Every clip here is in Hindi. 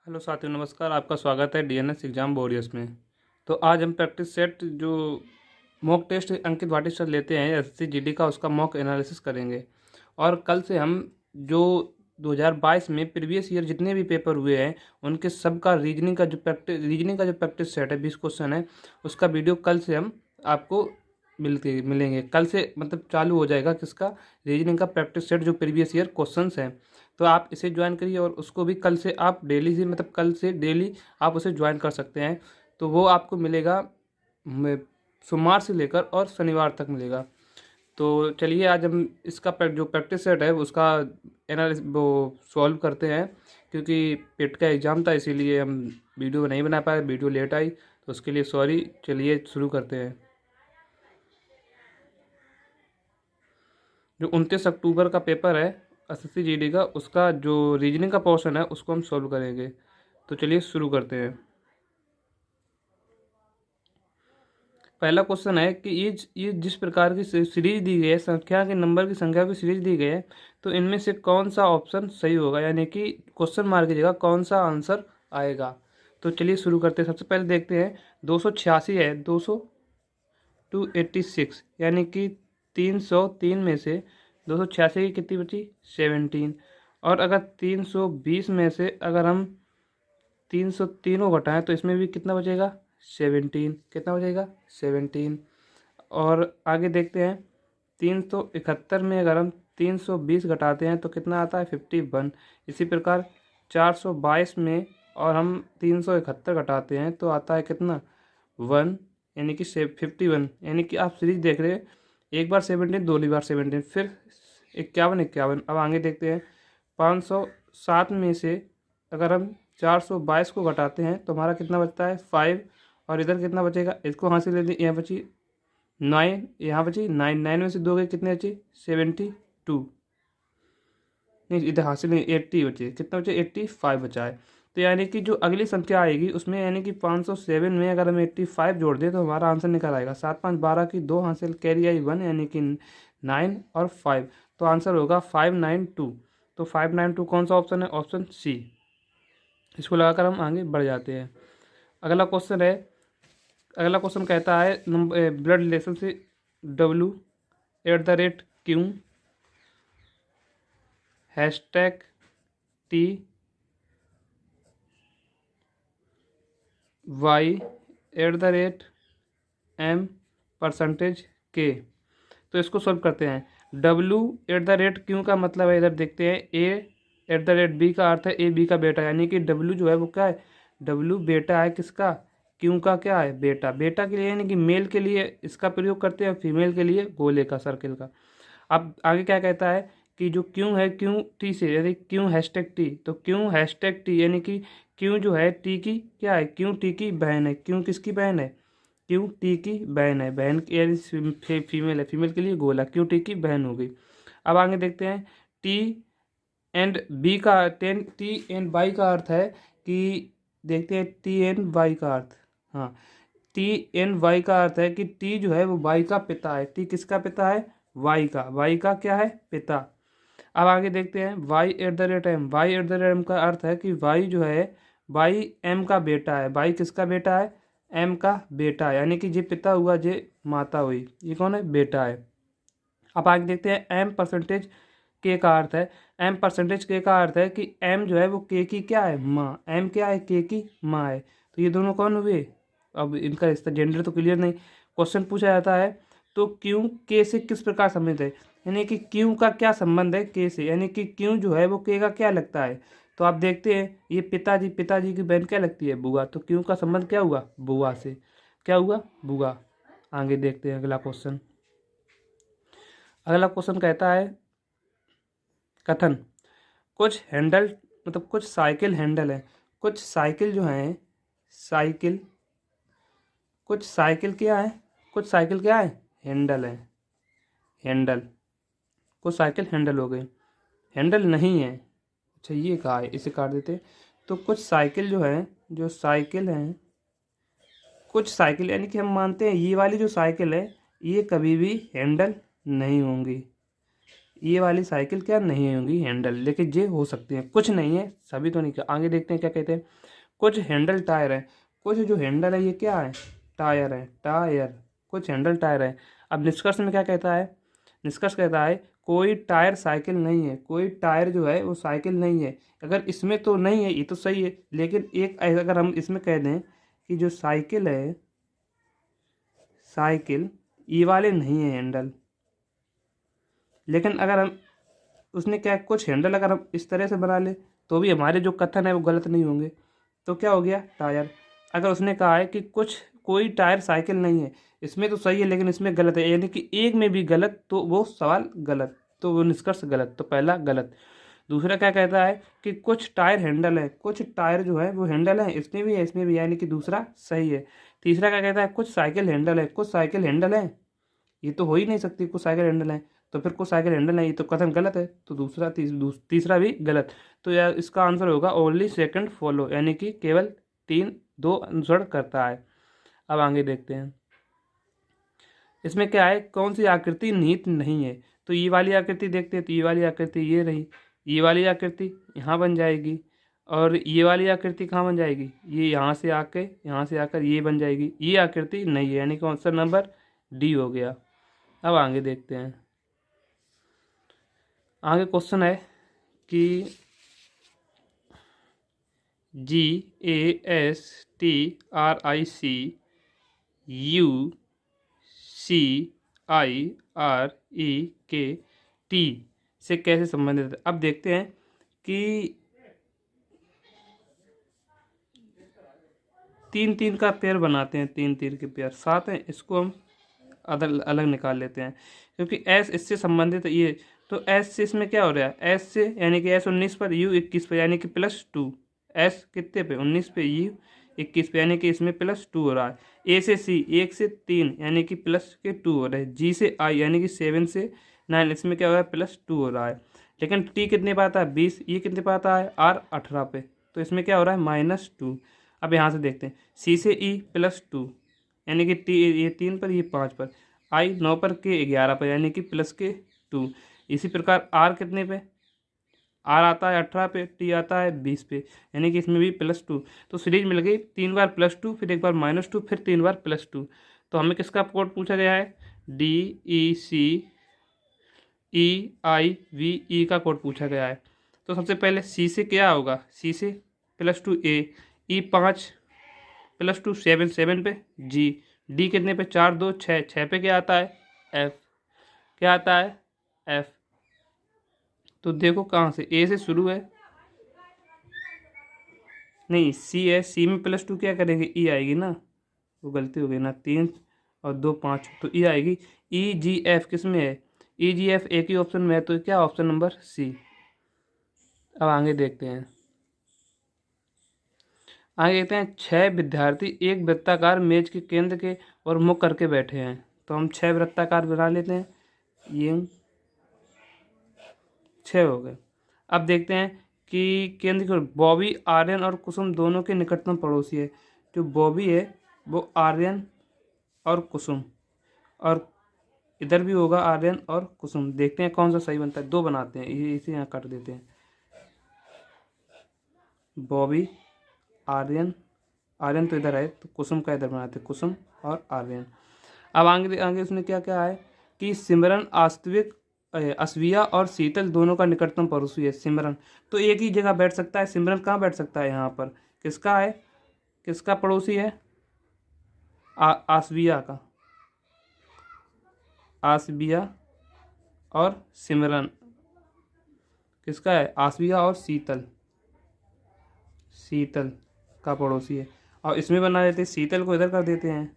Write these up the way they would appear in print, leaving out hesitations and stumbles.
हेलो साथियों, नमस्कार। आपका स्वागत है डीएनएस एग्जाम वॉरियर्स में। तो आज हम प्रैक्टिस सेट जो मॉक टेस्ट अंकित भाटी सर लेते हैं एसएससी जीडी का, उसका मॉक एनालिसिस करेंगे। और कल से हम जो 2022 में प्रीवियस ईयर जितने भी पेपर हुए हैं उनके सब का रीजनिंग का जो प्रैक्टिस सेट है 20 क्वेश्चन है, उसका वीडियो कल से हम आपको मिलेंगे। कल से मतलब चालू हो जाएगा किसका, रीजनिंग का प्रैक्टिस सेट जो प्रीवियस ईयर क्वेश्चंस हैं। तो आप इसे ज्वाइन करिए और उसको भी कल से आप डेली से मतलब कल से डेली आप उसे ज्वाइन कर सकते हैं। तो वो आपको मिलेगा सोमवार से लेकर और शनिवार तक मिलेगा। तो चलिए आज हम इसका जो प्रैक्टिस सेट है उसका एनालिस वो सॉल्व करते हैं। क्योंकि पेट का एग्ज़ाम था इसीलिए हम वीडियो नहीं बना पाए, वीडियो लेट आई, तो उसके लिए सॉरी। चलिए शुरू करते हैं। जो 29 अक्टूबर का पेपर है एसएससी जीडी का, उसका जो रीजनिंग का पोर्शन है उसको हम सॉल्व करेंगे। तो चलिए शुरू करते हैं। पहला क्वेश्चन है कि ये जिस प्रकार की सीरीज दी गई है, संख्या के नंबर की संख्या की सीरीज दी गई है, तो इनमें से कौन सा ऑप्शन सही होगा, यानी कि क्वेश्चन मार्क की जगह कौन सा आंसर आएगा। तो चलिए शुरू करते हैं। सबसे पहले देखते हैं 286 है, 200 टू 86, यानी कि 303 में से 286 की कितनी बची, 17। और अगर 320 में से अगर हम 303 को घटाएं तो इसमें भी कितना बचेगा, 17। कितना बचेगा, 17। और आगे देखते हैं 371 में अगर हम 320 घटाते हैं तो कितना आता है, 51। इसी प्रकार 422 में और हम 371 घटाते हैं तो आता है कितना, 1, यानी कि 51। यानी कि आप सीरीज देख रहे हैं, एक बार 17, दो बार 17, फिर 51 51। अब आगे देखते हैं 507 में से अगर हम 422 को घटाते हैं तो हमारा कितना बचता है, 5। और इधर कितना बचेगा, इसको हासिल लेते, यहाँ बची 9, यहाँ बची 9, 9 में से 2 गए कितने बचे, 72। नहीं, इधर हासिल नहीं, 80 बचे। कितना बचे, 85 बचा है। तो यानी कि जो अगली संख्या आएगी उसमें, यानी कि 507 में अगर हम 85 जोड़ दें तो हमारा आंसर निकल आएगा। 7 5 12 की 2 हासिल, कैरी आई 1, यानी कि 9 और 5। तो आंसर होगा 592। तो 592 कौन सा ऑप्शन है, ऑप्शन सी। इसको लगाकर हम आगे बढ़ जाते हैं। अगला क्वेश्चन है, अगला क्वेश्चन कहता है नंबर ब्लड रिलेशन से W@Q #T Y@M%K। तो इसको सॉल्व करते हैं। W@Q का मतलब है, इधर देखते हैं A@B का अर्थ है ए बी का बेटा, यानी कि W जो है वो क्या है, W बेटा है किसका, क्यू का क्या है, बेटा। बेटा के लिए यानी कि मेल के लिए इसका प्रयोग करते हैं, फीमेल के लिए गोले का, सर्किल का। अब आगे क्या कहता है कि जो क्यू है, क्यू टी से, यानी Q#T। तो Q#T यानी कि क्यू जो है टी की क्या है, क्यू टी की बहन है। क्यू किसकी बहन है, क्यू टी की बहन है। बहन यानी फीमेल है, फीमेल के लिए गोला, क्यू टी की बहन हो गई। अब आगे देखते हैं टी एंड वाई का अर्थ है कि, देखते हैं टी एंड वाई का अर्थ। हाँ, टी एंड वाई का अर्थ है कि टी जो है वो वाई का पिता है। टी किसका पिता है, वाई का क्या है, पिता। अब आगे देखते हैं Y@M। Y@M का अर्थ है कि वाई जो है, वाई एम का बेटा है। वाई किसका बेटा है, एम का बेटा है, यानी कि जे पिता हुआ जे माता हुई, ये कौन है, बेटा है। अब आगे देखते हैं M%K का अर्थ है। M%K का अर्थ है कि M जो है वो K की क्या है, माँ। M क्या है, K की माँ है। तो ये दोनों कौन हुए, अब इनका इसका जेंडर तो क्लियर नहीं। क्वेश्चन पूछा जाता है तो क्यों K से किस प्रकार संबंधित है, यानी कि क्यों का क्या संबंध है K से, यानी कि क्यों जो है वो K का क्या लगता है। तो आप देखते हैं ये पिताजी की बहन क्या लगती है, बुआ। तो क्यों का संबंध क्या हुआ, बुआ से। क्या हुआ, बुआ। आगे देखते हैं अगला क्वेश्चन। अगला क्वेश्चन कहता है कथन, कुछ हैंडल मतलब कुछ साइकिल हैंडल है, कुछ साइकिल जो है, साइकिल कुछ साइकिल क्या है, कुछ साइकिल क्या है, हैंडल है। हैंडल, कुछ साइकिल हैंडल हो गई, हैंडल नहीं है। अच्छा ये कहा है, इसे काट देते। तो कुछ साइकिल जो है, जो साइकिल हैं, कुछ साइकिल यानी कि हम मानते हैं ये वाली जो साइकिल है ये कभी भी हैंडल नहीं होंगी। ये वाली साइकिल क्या नहीं होंगी हैंडल, लेकिन ये हो सकती हैं, कुछ नहीं है, सभी तो नहीं। आगे देखते हैं क्या कहते हैं। कुछ हैंडल टायर है, कुछ जो हैंडल है ये क्या है, टायर है, टायर, कुछ हैंडल टायर है। अब निष्कर्ष में क्या कहता है, निष्कर्ष कहता है कोई टायर साइकिल नहीं है, कोई टायर जो है वो साइकिल नहीं है। अगर इसमें तो नहीं है ये तो सही है, लेकिन एक अगर हम इसमें कह दें कि जो साइकिल है, साइकिल ये वाले नहीं है हैंडल, लेकिन अगर हम उसने क्या कुछ हैंडल अगर हम इस तरह से बना ले तो भी हमारे जो कथन है वो गलत नहीं होंगे। तो क्या हो गया, टायर। अगर उसने कहा है कि कुछ कोई टायर साइकिल नहीं है, इसमें तो सही है लेकिन इसमें गलत है, यानी कि एक में भी गलत, तो वो सवाल गलत, तो वो निष्कर्ष गलत, तो पहला गलत। दूसरा क्या कहता है कि कुछ टायर हैंडल है, कुछ टायर जो है वो हैंडल है, इसमें भी है इसमें भी, यानी कि दूसरा सही है। तीसरा क्या कहता है कुछ साइकिल हैंडल है, कुछ साइकिल हैंडल है, ये तो हो ही नहीं सकती, कुछ साइकिल हैंडल है, तो फिर कुछ साइकिल हैंडल है, ये तो कथन गलत है, तो दूसरा तीसरा भी गलत। तो यार इसका आंसर होगा ओनली सेकंड फॉलो, यानी कि केवल तीन दो अनुसरण करता है। अब आगे देखते हैं इसमें क्या है, कौन सी आकृति निहित नहीं है। तो ये वाली आकृति देखते हैं, तो ये वाली आकृति ये रही, ये वाली आकृति यहाँ बन जाएगी, और ये वाली आकृति कहाँ बन जाएगी, ये यहाँ से आकर ये बन जाएगी, ये आकृति नहीं है, यानी कि आंसर नंबर डी हो गया। अब आगे देखते हैं, आगे क्वेश्चन है कि GASTRICUCIREKT से कैसे संबंधित है। अब देखते हैं कि तीन तीन का पेयर बनाते हैं, तीन तीन के पेयर साथ हैं, इसको हम अलग अलग निकाल लेते हैं, क्योंकि एस इससे संबंधित है ये, तो एस से इसमें क्या हो रहा है, एस से यानी कि एस 19 पर यू 21 पर, यानी कि +2, एस कितने पे 19 पे, यू 21 पे, यानी कि इसमें +2 हो रहा है। ए से सी 1 से 3 यानी कि +2 हो रहा है। जी से आई यानी कि 7 से 9, इसमें क्या हो रहा है +2 हो रहा है। लेकिन टी कितने पे आता है 20, ये कितने पे आता है आर 18 पे, तो इसमें क्या हो रहा है -2। अब यहाँ से देखते हैं सी से ई +2 यानी कि टी ये 3 पर, ये 5 पर, आई 9 पर, के 11 पर, यानी कि +2। इसी प्रकार आर कितने पे, आर आता है 18 पे, टी आता है 20 पे, यानी कि इसमें भी +2। तो सीरीज मिल गई 3 बार +2, फिर एक बार -2, फिर 3 बार +2। तो हमें किसका कोड पूछा गया है, DECEIVE का कोड पूछा गया है। तो सबसे पहले सी से क्या होगा, सी से +2 ए, ई 5 +2 7 7 पे, जी, डी कितने पे 4 2 6 6 पे क्या आता है एफ, क्या आता है एफ। तो देखो कहाँ से, ए से शुरू है, नहीं सी है, सी में +2 क्या करेंगे ई आएगी ना, वो गलती हो गई ना, 3 और 2 5, तो ई आएगी। ई जी एफ किस में है, ई जी एफ एक ही ऑप्शन में है, तो क्या ऑप्शन नंबर सी। अब आगे देखते हैं, आगे देखते हैं 6 विद्यार्थी एक वृत्ताकार मेज के केंद्र के और मुख करके बैठे हैं। तो हम 6 वृत्ताकार बना लेते हैं, ये 6 हो गए। अब देखते हैं कि केंद्र की बॉबी आर्यन और कुसुम दोनों के निकटतम पड़ोसी है। जो बॉबी है वो आर्यन और कुसुम, और इधर भी होगा आर्यन और कुसुम। देखते हैं कौन सा सही बनता है, 2 बनाते हैं, ये इसे यहाँ काट देते हैं, बॉबी आर्यन, आर्यन तो इधर है, तो कुसुम का इधर बनाते हैं, कुसुम और आर्यन। अब आगे आगे उसने क्या क्या है कि सिमरन वास्तविक असविया और शीतल दोनों का निकटतम पड़ोसी है। सिमरन तो एक ही जगह बैठ सकता है, सिमरन कहाँ बैठ सकता है, यहाँ पर किसका है, किसका पड़ोसी है, आसविया का, आसविया और सिमरन किसका है, आसविया और शीतल, शीतल का पड़ोसी है। और इसमें बना देते हैं, शीतल को इधर कर देते हैं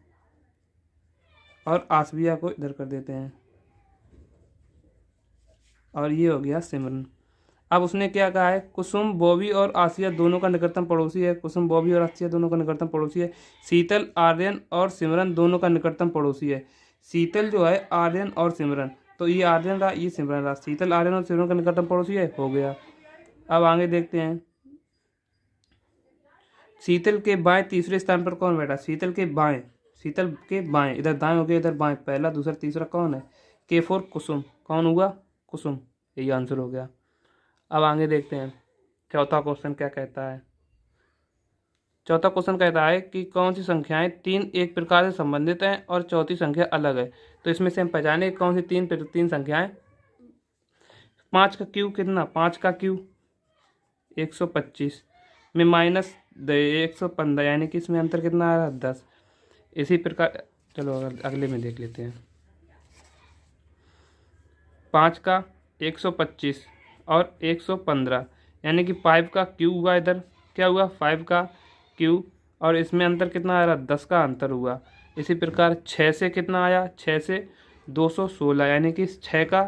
और आसविया को इधर कर देते हैं, और ये हो गया सिमरन। अब उसने क्या कहा है, कुसुम बॉबी और आसिया दोनों का निकटतम पड़ोसी है, कुसुम बॉबी और आसिया दोनों का निकटतम पड़ोसी है। शीतल आर्यन और सिमरन दोनों का निकटतम पड़ोसी है। शीतल जो है आर्यन और सिमरन, तो ये आर्यन रहा, ये सिमरन रहा, शीतल आर्यन और सिमरन का निकटतम पड़ोसी है, हो गया। अब आगे देखते हैं, शीतल के बाएं तीसरे स्थान पर कौन बैठा, शीतल के बाएं, इधर दाएं हो गया, इधर बाएं, पहला दूसरा तीसरा कौन है, K4 कुसुम, कौन हुआ कुसुम, यही आंसर हो गया। अब आगे देखते हैं चौथा क्वेश्चन क्या कहता है। चौथा क्वेश्चन कहता है कि कौन सी संख्याएं तीन एक प्रकार से संबंधित हैं और चौथी संख्या अलग है। तो इसमें से हम पहचाने कौन सी तीन संख्याएं। 5 का क्यू कितना, 5 का क्यू 125 में माइनस 115, यानी कि इसमें अंतर कितना आ रहा है 10। इसी प्रकार चलो अगले में देख लेते हैं। 5 का 125 और 115, यानी कि 5 का क्यू हुआ, इधर क्या हुआ 5 का क्यू, और इसमें अंतर कितना आ रहा 10 का अंतर हुआ। इसी प्रकार 6 से कितना आया, 6 से 216, यानी कि 6 का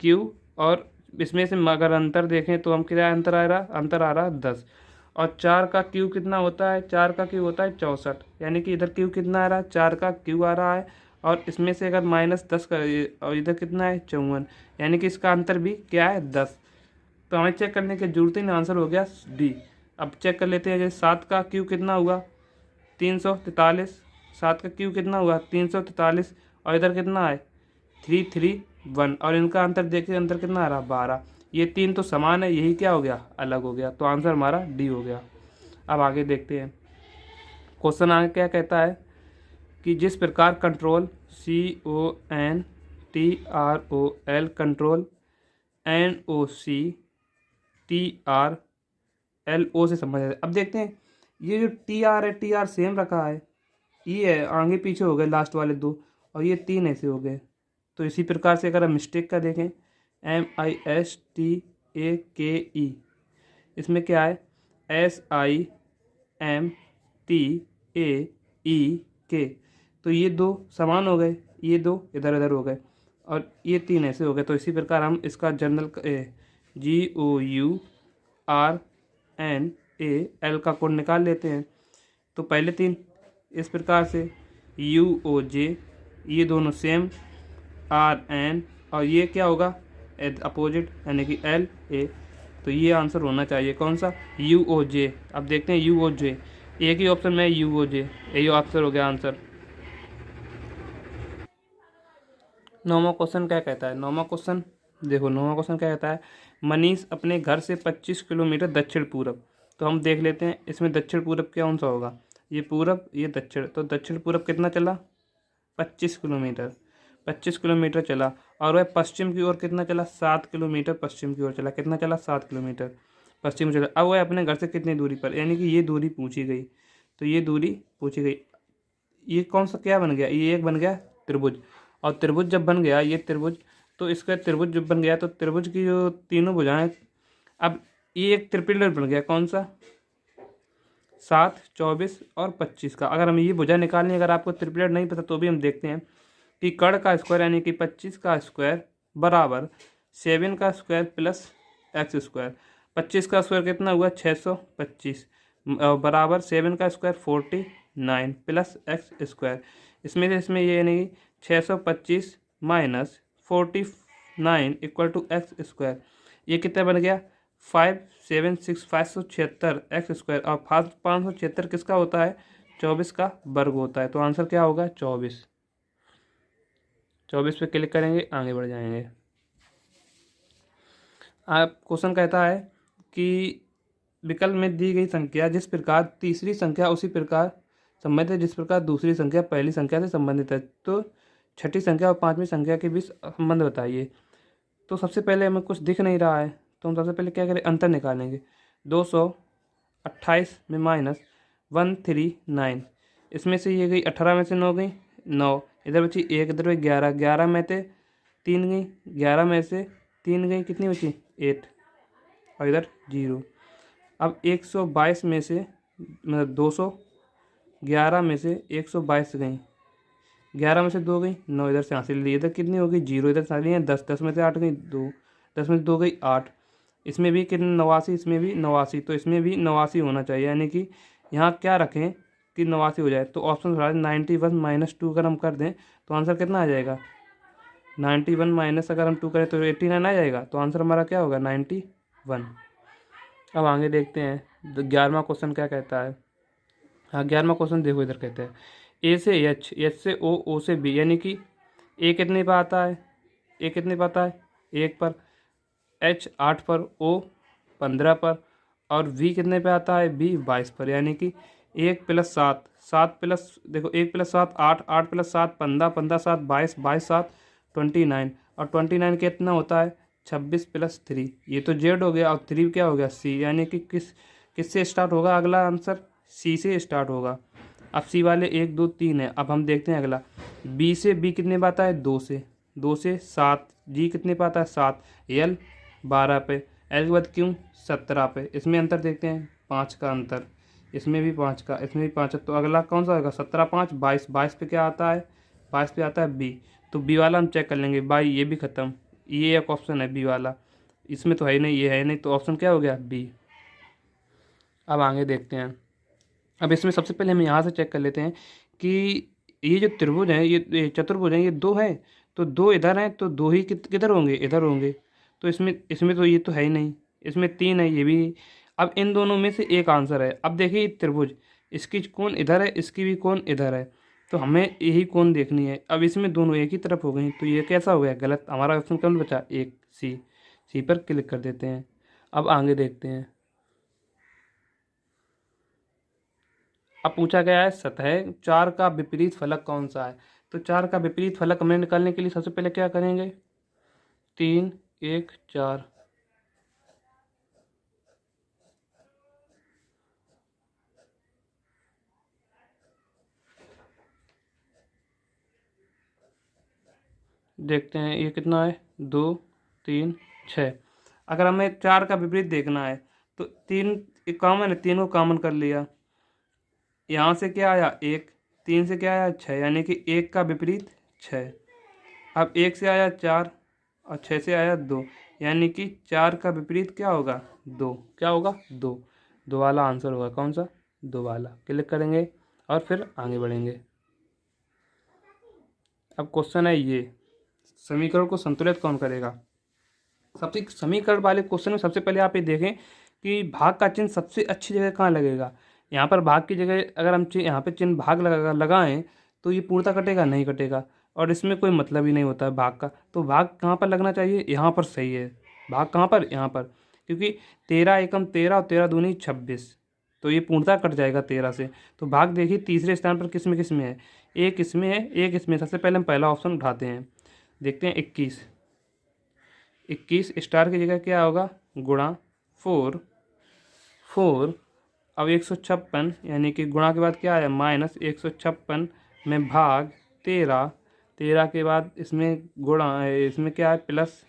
क्यू, और इसमें से अगर अंतर देखें तो हम क्या अंतर आ रहा 10। और 4 का क्यू कितना होता है, 4 का क्यू होता है 64, यानी कि इधर क्यू कितना आ रहा है 4 का क्यू आ रहा है, और इसमें से अगर -10 का, और इधर कितना है 54, यानी कि इसका अंतर भी क्या है 10। तो हमें चेक करने की जरूरत ही नहीं, आंसर हो गया डी। अब चेक कर लेते हैं, जैसे 7 का क्यू कितना हुआ 343, 7 का क्यू कितना हुआ 343, और इधर कितना है 331, और इनका अंतर देखिए, अंतर कितना आ रहा 12। ये तीन तो समान है, यही क्या हो गया अलग हो गया, तो आंसर हमारा डी हो गया। अब आगे देखते हैं क्वेश्चन आगे क्या कहता है कि जिस प्रकार कंट्रोल CONTROL कंट्रोल NOCTRLO से संबंधित है। अब देखते हैं ये जो TR है, TR सेम रखा है, ये है आगे पीछे हो गए लास्ट वाले दो, और ये तीन ऐसे हो गए। तो इसी प्रकार से अगर हम मिस्टेक का देखें MISTAKE, इसमें क्या है SIMTAEK, तो ये दो समान हो गए, ये दो इधर इधर हो गए, और ये तीन ऐसे हो गए। तो इसी प्रकार हम इसका जनरल GOURNAL का कोड निकाल लेते हैं। तो पहले तीन इस प्रकार से UOJ, ये दोनों सेम, RN, और ये क्या होगा अपोजिट, यानी कि LA। तो ये आंसर होना चाहिए कौन सा UOJ। अब देखते हैं UOJ, एक ही ऑप्शन में UOJ, यही आंसर हो गया आंसर। नौवां क्वेश्चन क्या कहता है, नौवां क्वेश्चन देखो, नौवां क्वेश्चन क्या कहता है मनीष अपने घर से 25 किलोमीटर दक्षिण पूरब। तो हम देख लेते हैं इसमें दक्षिण पूरब कौन सा होगा, ये पूरब ये दक्षिण, तो दक्षिण पूरब कितना चला 25 किलोमीटर, 25 किलोमीटर चला, और वह पश्चिम की ओर कितना चला 7 किलोमीटर पश्चिम की ओर चला, कितना चला 7 किलोमीटर पश्चिम चला। अब वह अपने घर से कितनी दूरी पर, यानी कि ये दूरी पूछी गई, तो ये दूरी पूछी गई। ये कौन सा क्या बन गया, ये एक बन गया त्रिभुज, और त्रिभुज जब बन गया ये त्रिभुज, तो इसका त्रिभुज जब बन गया तो त्रिभुज की जो तीनों भुजाएं, अब ये एक त्रिपिलर बन गया कौन सा 7, 24 और 25 का। अगर हम ये भुजा निकालनी, अगर आपको त्रिपिलर नहीं पता तो भी हम देखते हैं कि कर्ण का स्क्वायर यानी कि 25 का स्क्वायर बराबर 7 का स्क्वायर प्लस x स्क्वायर। 25 का स्क्वायर कितना हुआ 625, बराबर 7 का स्क्वायर 49 प्लस x स्क्वायर। इसमें ये यानी कि 625 minus 49 equal to X square. ये कितना बन गया 576 एक्स स्क्वायर, और 576 किसका होता है 24 का वर्ग होता है। तो आंसर क्या होगा 24। 24 पे क्लिक करेंगे, आगे बढ़ जाएंगे। आप क्वेश्चन कहता है कि विकल्प में दी गई संख्या जिस प्रकार तीसरी संख्या उसी प्रकार संबंधित है जिस प्रकार दूसरी संख्या पहली संख्या से संबंधित है, तो छठी संख्या और पांचवी संख्या के बीच संबंध बताइए। तो सबसे पहले हमें कुछ दिख नहीं रहा है, तो हम सबसे पहले क्या करें अंतर निकालेंगे। 228 में -139, इसमें से ये गई 18 में से 9 गई 9, इधर बची 1, इधर बची 11, 11 में से 3 गई, 11 में से 3 गई, कितनी बची 8, और इधर 0। अब 122 में से मतलब 211 में से 122 गई, 11 में से 2 गई 9, इधर से हासिल ली, इधर कितनी हो गई 0, इधर से हासिल है 10, 10 में से 8 गई 2, 10 में से 2 गई 8, इसमें भी कितने 89, इसमें भी 89, तो इसमें भी 89 होना चाहिए, यानी कि यहाँ क्या रखें कि 89 हो जाए। तो ऑप्शन 91 - 2 अगर हम कर दें तो आंसर कितना आ जाएगा 91 माइनस अगर हम 2 करें तो 89 आ जाएगा। तो आंसर हमारा क्या होगा 91। अब आगे देखते हैं 11वां क्वेश्चन क्या कहता है। हाँ 11वां क्वेश्चन देखो, इधर कहते हैं ए से एच, एच से ओ, ओ से बी, यानी कि ए कितने पे आता है, ए कितने पे आता है 1 पर, H 8 पर, O 15 पर, और V कितने पे आता है, B 22 पर। यानी कि 1 + 7, 7 प्लस, देखो 1 + 7 8, 8 + 7 15, 15 7 22, 22 7 29, और 29 कितना होता है, 26 + 3। ये तो Z हो गया, और 3 क्या हो गया, C। यानी कि किससे स्टार्ट होगा अगला आंसर, C से स्टार्ट होगा। अब C वाले 1 2 3 है। अब हम देखते हैं अगला, B से, B कितने पे आता है, 2 से, 2 से 7, G कितने पे आता है, 7, L 12 पे, L के बाद क्यों, 17 पे। इसमें अंतर देखते हैं, 5 का अंतर, इसमें भी 5 का, इसमें भी 5 है। तो अगला कौन सा होगा, 17 5 22, 22 पे क्या आता है, 22 पे आता है B। तो B वाला हम चेक कर लेंगे, बाई ये भी ख़त्म, ये एक ऑप्शन है B वाला, इसमें तो है ही नहीं, ये है नहीं, तो ऑप्शन क्या हो गया, B। अब आगे देखते हैं। अब इसमें सबसे पहले हम यहाँ से चेक कर लेते हैं कि ये जो त्रिभुज है, ये चतुर्भुज है, ये 2 है, तो 2 इधर हैं, तो 2 ही किधर होंगे, इधर होंगे। तो इसमें इसमें तो ये तो है ही नहीं, इसमें 3 है, ये भी। अब इन दोनों में से एक आंसर है। अब देखिए त्रिभुज, इसकी कोण इधर है, इसकी भी कोण इधर है, तो हमें यही कोण देखनी है। अब इसमें दोनों एक ही तरफ हो गई, तो ये कैसा हो गया, गलत। हमारा ऑप्शन कौन बचा, एक, सी। सी पर क्लिक कर देते हैं। अब आगे देखते हैं। अब पूछा गया है सतह 4 का विपरीत फलक कौन सा है। तो 4 का विपरीत फलक हमें निकालने के लिए सबसे पहले क्या करेंगे, 3 1 4। देखते हैं ये कितना है, 2 3 6। अगर हमें 4 का विपरीत देखना है तो 3 कॉमन है, 3 को कॉमन कर लिया, यहाँ से क्या आया 1, 3 से क्या आया 6, यानी कि 1 का विपरीत 6। अब 1 से आया 4 और 6 से आया 2, यानी कि 4 का विपरीत क्या होगा, 2। क्या होगा, 2। 2 वाला आंसर होगा, कौन सा, 2 वाला। क्लिक करेंगे और फिर आगे बढ़ेंगे। अब क्वेश्चन है ये, समीकरण को संतुलित कौन करेगा। सबसे समीकरण वाले क्वेश्चन में सबसे पहले आप ये देखें कि भाग का चिन्ह सबसे अच्छी जगह कहाँ लगेगा। यहाँ पर भाग की जगह अगर हम यहाँ पे चिन्ह भाग लगाएं तो ये पूर्णतः कटेगा, नहीं कटेगा, और इसमें कोई मतलब ही नहीं होता है भाग का। तो भाग कहाँ पर लगना चाहिए, यहाँ पर सही है। भाग कहाँ पर, यहाँ पर, क्योंकि 13 एकम 13 और 13 दूनी 26, तो ये पूर्णतः कट जाएगा 13 से। तो भाग देखिए तीसरे स्थान पर किस में है, एक इसमें है, एक इसमें। सबसे पहले हम पहला ऑप्शन उठाते हैं, देखते हैं 21। 21 स्टार की जगह क्या होगा, गुणा 4 4। अब 156, यानी कि गुणा के बाद क्या आया, माइनस 156 में भाग 13। 13 के बाद इसमें गुणा, इसमें क्या है, प्लस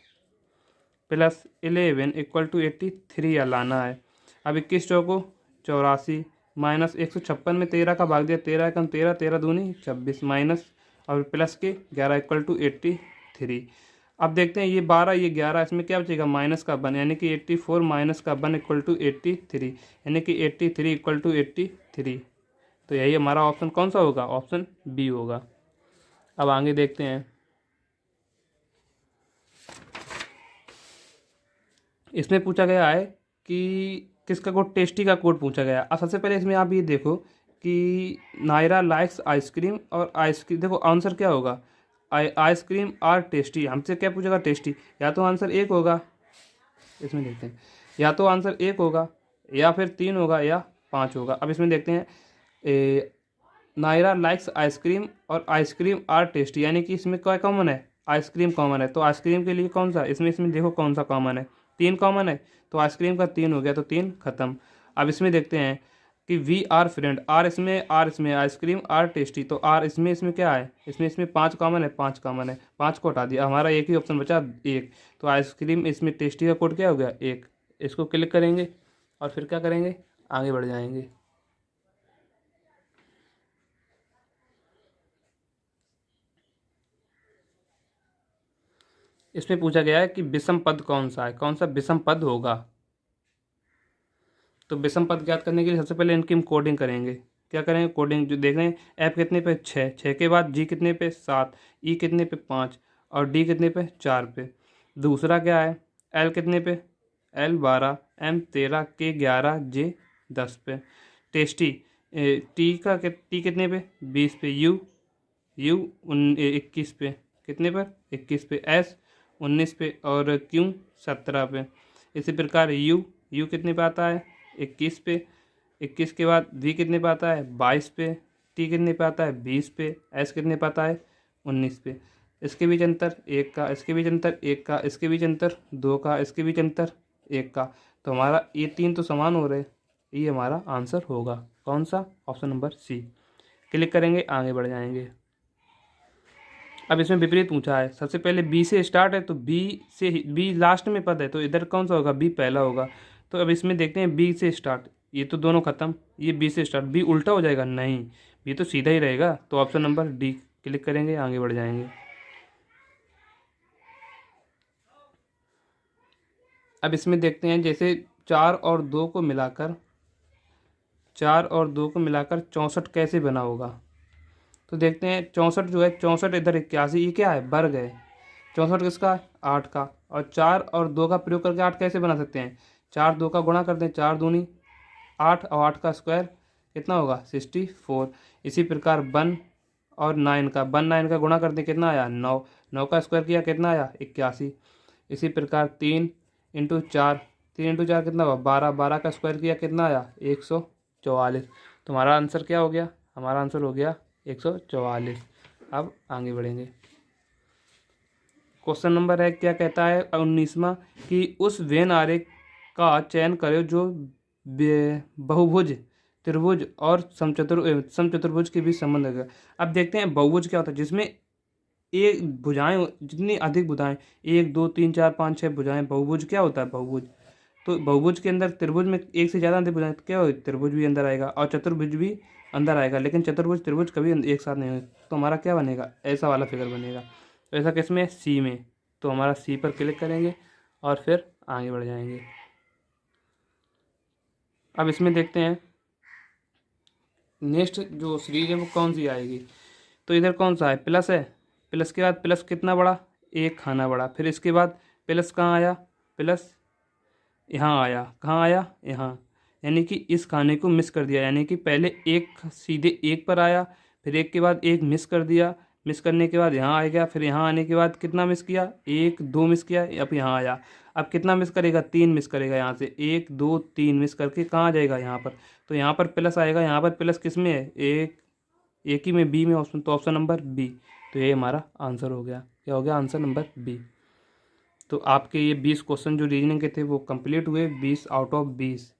11 = 83 लाना है। अब 21 चौको 84, माइनस 156 में 13 का भाग दिया, 13 एकम 13, 13 दूनी 26, माइनस और प्लस के 11 = 83। अब देखते हैं ये 12 ये 11, इसमें क्या बचेगा, माइनस का 1, यानी कि 84 माइनस का 1 = 83, यानी कि 83 = 83। तो यही हमारा ऑप्शन कौन सा होगा, ऑप्शन बी होगा। अब आगे देखते हैं। इसमें पूछा गया है कि किसका कोड, टेस्टी का कोड पूछा गया है। अब सबसे पहले इसमें आप ये देखो कि नायरा लाइक्स आइसक्रीम, और आइसक्रीम, देखो आंसर क्या होगा, आइसक्रीम आर टेस्टी। हमसे क्या पूछेगा, टेस्टी। या तो आंसर 1 होगा, इसमें देखते हैं, या तो आंसर 1 होगा, या फिर 3 होगा, या 5 होगा। अब इसमें देखते हैं, नायरा लाइक्स आइसक्रीम और आइसक्रीम आर टेस्टी, यानी कि इसमें क्या कॉमन है, आइसक्रीम कॉमन है। तो आइसक्रीम के लिए कौन सा, इसमें देखो कौन सा कॉमन है, 3 कॉमन है, तो आइसक्रीम का 3 हो गया, तो 3 खत्म। अब इसमें देखते हैं कि वी आर फ्रेंड, आर इसमें आइसक्रीम आर टेस्टी, तो आर इसमें क्या है, इसमें 5 कॉमन है, 5 कॉमन है, 5 को हटा दिया, हमारा एक ही ऑप्शन बचा 1। तो आइसक्रीम इसमें टेस्टी का कोड क्या हो गया, 1। इसको क्लिक करेंगे और फिर क्या करेंगे, आगे बढ़ जाएंगे। इसमें पूछा गया है कि विषम पद कौन सा है, कौन सा विषम पद होगा। तो विषम पद ज्ञात करने के लिए सबसे पहले इनकी हम कोडिंग करेंगे। क्या करेंगे, कोडिंग जो देख रहे हैं, एफ कितने पे 6, 6 के बाद जी कितने पे 7, ई कितने पे 5, और डी कितने पे 4 पे। दूसरा क्या है, एल कितने पे, एल 12, एम 13, के 11, जे 10 पे। टेस्टी, टी कितने पे 20 पे, यू 21 पे, कितने पर 21 पे। एस 19 पे, और क्यू 17 पे। इसी प्रकार यू कितने पे आता है 21 पे, 21 के बाद वी कितने पे आता है 22 पे, टी कितने पे आता है 20 पे, एस कितने पे आता है 19 पे। इसके बीच अंतर 1 का, इसके बीच अंतर 1 का, इसके बीच अंतर 2 का, इसके बीच अंतर 1 का। तो हमारा ये 3 तो समान हो रहे, ये हमारा आंसर होगा कौन सा, ऑप्शन नंबर सी। क्लिक करेंगे, आगे बढ़ जाएंगे। अब इसमें विपरीत पूछा है, सबसे पहले बी से स्टार्ट है तो बी लास्ट में पद है, तो इधर कौन सा होगा, बी पहला होगा। तो अब इसमें देखते हैं बी से स्टार्ट, ये तो दोनों खत्म, ये बी से स्टार्ट, बी उल्टा हो जाएगा, नहीं बी तो सीधा ही रहेगा, तो ऑप्शन नंबर डी। क्लिक करेंगे, आगे बढ़ जाएंगे। अब इसमें देखते हैं जैसे 4 और 2 को मिलाकर 64 कैसे बना होगा। तो देखते हैं 64 जो है 64 इधर 81, ये क्या है वर्ग है, 64 किसका 8 का, और 4 और 2 का प्रयोग करके 8 कैसे बना सकते हैं, 4 2 का गुणा करते हैं, 4 दूनी 8 और 8 का स्क्वायर कितना होगा 64। इसी प्रकार 1 और 9 का 9 का गुणा करते हैं, कितना आया 9, 9 का स्क्वायर किया कितना आया 81। इसी प्रकार 3 इंटू 4, 3 इंटू 4 कितना हुआ 12, 12 का स्क्वायर किया कितना आया 144। तो हमारा आंसर क्या हो गया, हमारा आंसर हो गया 144। अब आगे बढ़ेंगे। क्वेश्चन नंबर है क्या कहता है 19वां कि उस वेन आरेख का चयन करो जो बहुभुज, त्रिभुज और समचतुर्भुज के बीच संबंध है। अब देखते हैं बहुभुज क्या होता है, जिसमें एक भुजाएं, जितनी अधिक भुजाएं 1 2 3 4 5 6 भुजाएं, बहुभुज क्या होता है बहुभुज। तो बहुभुज के अंदर त्रिभुज में एक से ज़्यादा अधिक भुजाएं तो क्या हो, त्रिभुज भी अंदर आएगा और चतुर्भुज भी अंदर आएगा, लेकिन चतुर्भुज त्रिभुज कभी एक साथ नहीं होगा। तो हमारा क्या बनेगा, ऐसा वाला फिगर बनेगा। तो ऐसा किसमें, सी में। तो हमारा सी पर क्लिक करेंगे और फिर आगे बढ़ जाएंगे। अब इसमें देखते हैं नेक्स्ट जो सीरीज है वो कौन सी आएगी। तो इधर कौन सा है, प्लस है, प्लस के बाद प्लस कितना बड़ा, एक खाना बड़ा, फिर इसके बाद प्लस कहाँ आया, प्लस यहाँ आया, कहाँ आया यहाँ, यानी कि इस खाने को मिस कर दिया, यानी कि पहले एक सीधे एक पर आया, फिर एक के बाद एक मिस कर दिया, मिस करने के बाद यहाँ आ गया, फिर यहाँ आने के बाद कितना मिस किया, 1 2 मिस किया, अब यहाँ आया। अब कितना मिस करेगा, 3 मिस करेगा, यहाँ से 1 2 3 मिस करके कहाँ आ जाएगा यहाँ पर। तो यहाँ पर प्लस आएगा, यहाँ पर प्लस किस में है, एक ही में, बी में ऑप्शन, तो ऑप्शन नंबर बी। तो ये हमारा आंसर हो गया, क्या हो गया आंसर नंबर बी। तो आपके ये 20 क्वेश्चन जो रीजनिंग के थे वो कंप्लीट हुए, 20 आउट ऑफ 20।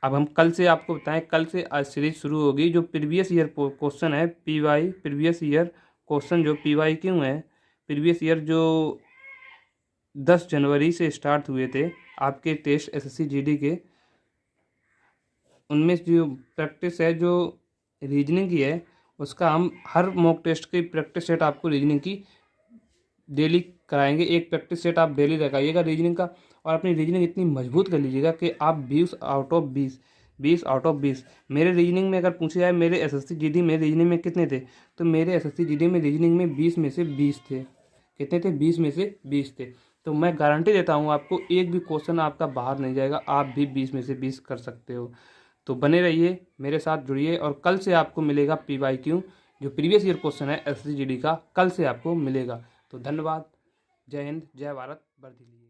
अब हम कल से आपको बताएं, कल से आज सीरीज शुरू होगी जो प्रीवियस ईयर क्वेश्चन है, पीवाई प्रीवियस ईयर क्वेश्चन जो पीवाई क्यों है, प्रीवियस ईयर जो 10 जनवरी से स्टार्ट हुए थे आपके टेस्ट एसएससी जीडी के, उनमें जो प्रैक्टिस है जो रीजनिंग की है उसका हम हर मॉक टेस्ट की प्रैक्टिस सेट आपको रीजनिंग की डेली कराएंगे। एक प्रैक्टिस सेट आप डेली लगाइएगा रीजनिंग का, और अपनी रीजनिंग इतनी मजबूत कर लीजिएगा कि आप 20 आउट ऑफ 20, 20 आउट ऑफ 20। मेरे रीजनिंग में अगर पूछा जाए मेरे एसएससी जीडी में रीजनिंग में कितने थे, तो मेरे एसएससी जीडी में रीजनिंग में 20 में से 20 थे। कितने थे, 20 में से 20 थे। तो मैं गारंटी देता हूँ आपको, एक भी क्वेश्चन आपका बाहर नहीं जाएगा, आप भी 20 में से 20 कर सकते हो। तो बने रहिए, मेरे साथ जुड़िए, और कल से आपको मिलेगा पीवाईक्यू जो प्रीवियस ईयर क्वेश्चन है एसएससी जीडी का, कल से आपको मिलेगा। तो धन्यवाद, जय हिंद, जय भारत, वर्दी लीजिए।